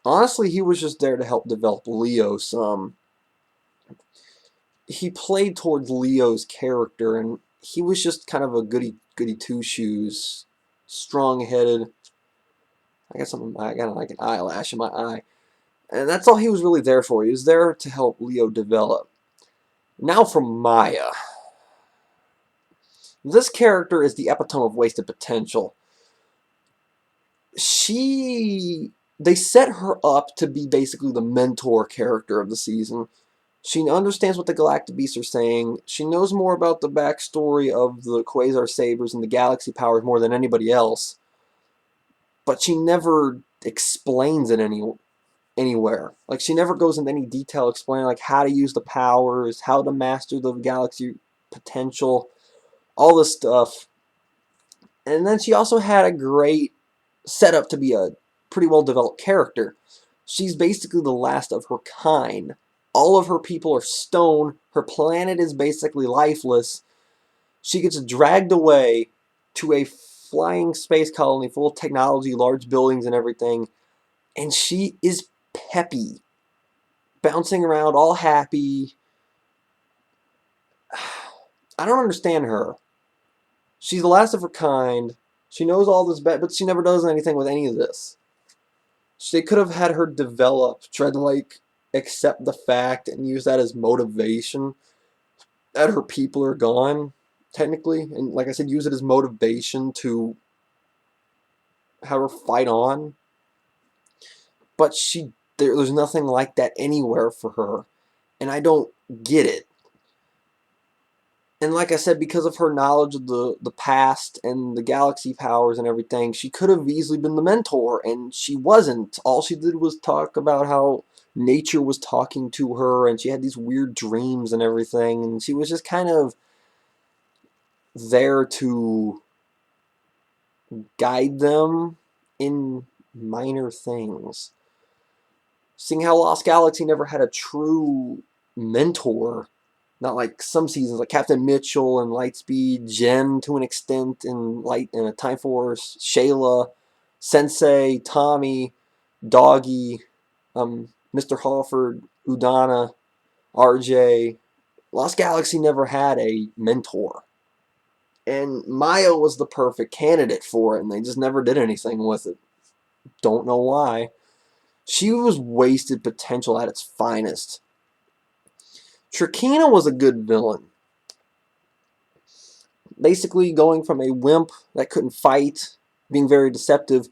honestly, he was just there to help develop Leo some. He played towards Leo's character, and he was just kind of a goody two shoes, strong headed. I got like an eyelash in my eye, and that's all he was really there for. He was there to help Leo develop. Now for Maya. This character is the epitome of wasted potential. They set her up to be basically the mentor character of the season. She understands what the Galactic Beasts are saying. She knows more about the backstory of the Quasar sabers and the galaxy powers more than anybody else. But she never explains it anywhere. Like, she never goes into any detail explaining like how to use the powers, how to master the galaxy potential, all this stuff. And then she also had a great setup to be a pretty well developed character. She's basically the last of her kind. All of her people are stone. Her planet is basically lifeless. She gets dragged away to a flying space colony full of technology, large buildings and everything. And she is peppy. Bouncing around, all happy. I don't understand her. She's the last of her kind. She knows all this, but she never does anything with any of this. They could have had her develop, try to like accept the fact and use that as motivation that her people are gone, technically. And like I said, use it as motivation to have her fight on. But there's nothing like that anywhere for her. And I don't get it. And like I said, because of her knowledge of the past and the galaxy powers and everything, she could have easily been the mentor, and she wasn't. All she did was talk about how nature was talking to her, and she had these weird dreams and everything, and she was just kind of there to guide them in minor things. Seeing how Lost Galaxy never had a true mentor, not like some seasons, like Captain Mitchell and Lightspeed, Jen to an extent in Time Force, Shayla, Sensei, Tommy, Doggy, Mr. Hawford, Udana, RJ. Lost Galaxy never had a mentor. And Maya was the perfect candidate for it, and they just never did anything with it. Don't know why. She was wasted potential at its finest. Trakina was a good villain. Basically going from a wimp that couldn't fight, being very deceptive,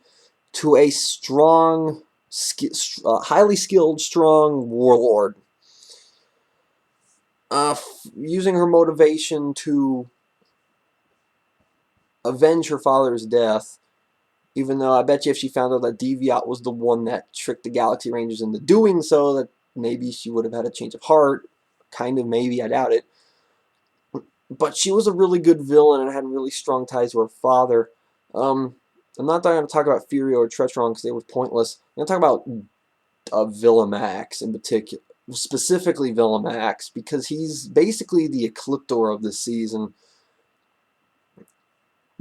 to a strong, highly skilled, strong warlord. Using her motivation to avenge her father's death, even though I bet you if she found out that Deviat was the one that tricked the Galaxy Rangers into doing so, that maybe she would have had a change of heart. Kind of, maybe, I doubt it. But she was a really good villain and had really strong ties to her father. I'm not going to talk about Furio or Tretron because they were pointless. I'm going to talk about Villamax in particular. Specifically Villamax, because he's basically the Ecliptor of this season,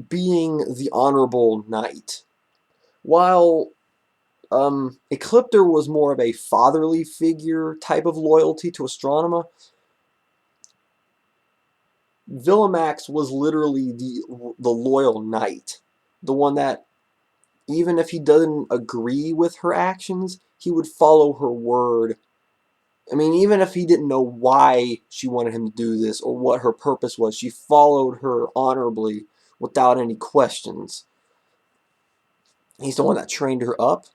being the honorable knight. While Ecliptor was more of a fatherly figure type of loyalty to Astronema, Villamax was literally the loyal knight. The one that, even if he doesn't agree with her actions, he would follow her word. I mean, even if he didn't know why she wanted him to do this or what her purpose was, she followed her honorably without any questions. He's the one that trained her up.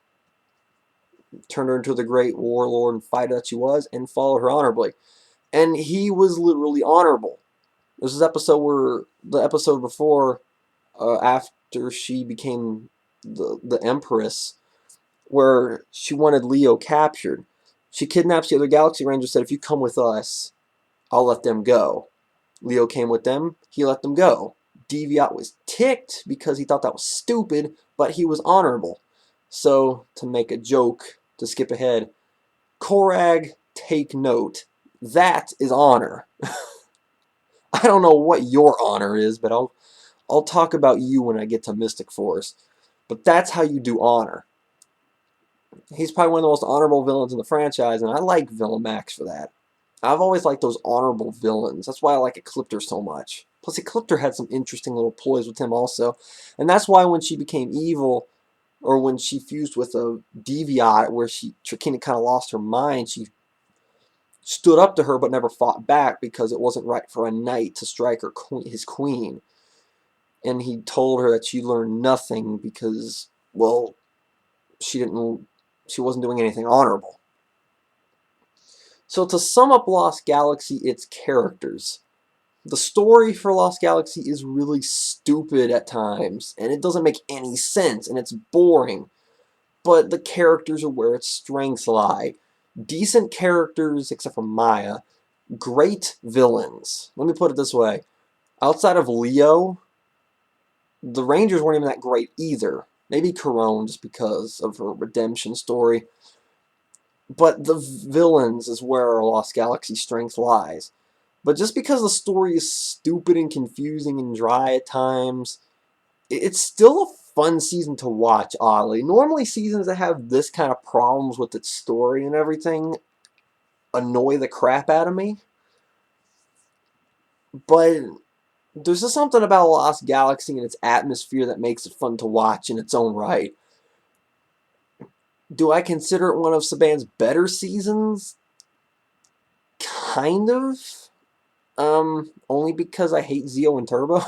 turned her into the great warlord and fighter that she was, and followed her honorably. And he was literally honorable. This is the episode before, after she became the Empress, where she wanted Leo captured. She kidnaps the other Galaxy Rangers, said, if you come with us, I'll let them go. Leo came with them, he let them go. Deviat was ticked because he thought that was stupid, but he was honorable. So, to make a joke, to skip ahead, Korag, take note. That is honor. I don't know what your honor is, but I'll talk about you when I get to Mystic Force. But that's how you do honor. He's probably one of the most honorable villains in the franchise, and I like Villain Max for that. I've always liked those honorable villains. That's why I like Ecliptor so much. Plus, Ecliptor had some interesting little ploys with him also. And that's why when she became evil, or when she fused with a Deviat, where Trakina kind of lost her mind, she stood up to her but never fought back because it wasn't right for a knight to strike his queen. And he told her that she learned nothing because, well, she wasn't doing anything honorable. So to sum up Lost Galaxy, its characters. The story for Lost Galaxy is really stupid at times, and it doesn't make any sense, and it's boring. But the characters are where its strengths lie. Decent characters, except for Maya. Great villains. Let me put it this way. Outside of Leo, the Rangers weren't even that great either. Maybe Corone, just because of her redemption story. But the villains is where Lost Galaxy strength lies. But just because the story is stupid and confusing and dry at times, it's still a fun season to watch, oddly. Normally seasons that have this kind of problems with its story and everything annoy the crap out of me. But there's just something about Lost Galaxy and its atmosphere that makes it fun to watch in its own right. Do I consider it one of Saban's better seasons? Kind of. Only because I hate Zeo and Turbo.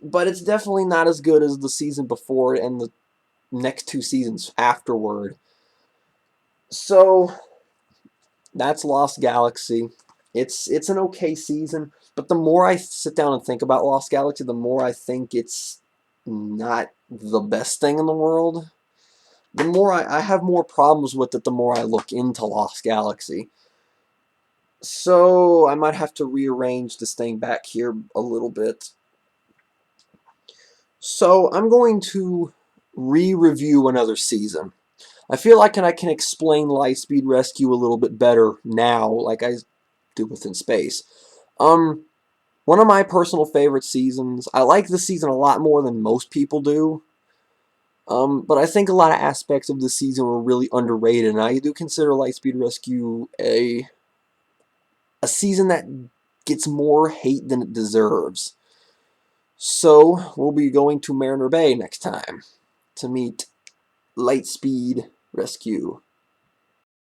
But it's definitely not as good as the season before and the next two seasons afterward. So, that's Lost Galaxy. It's an okay season, but the more I sit down and think about Lost Galaxy, the more I think it's not the best thing in the world. The more I have more problems with it, the more I look into Lost Galaxy. So I might have to rearrange this thing back here a little bit. So I'm going to re-review another season. I feel like I can explain Lightspeed Rescue a little bit better now, like I do within space. One of my personal favorite seasons. I like this season a lot more than most people do. But I think a lot of aspects of the season were really underrated, and I do consider Lightspeed Rescue a season that gets more hate than it deserves. So, we'll be going to Mariner Bay next time to meet Lightspeed Rescue.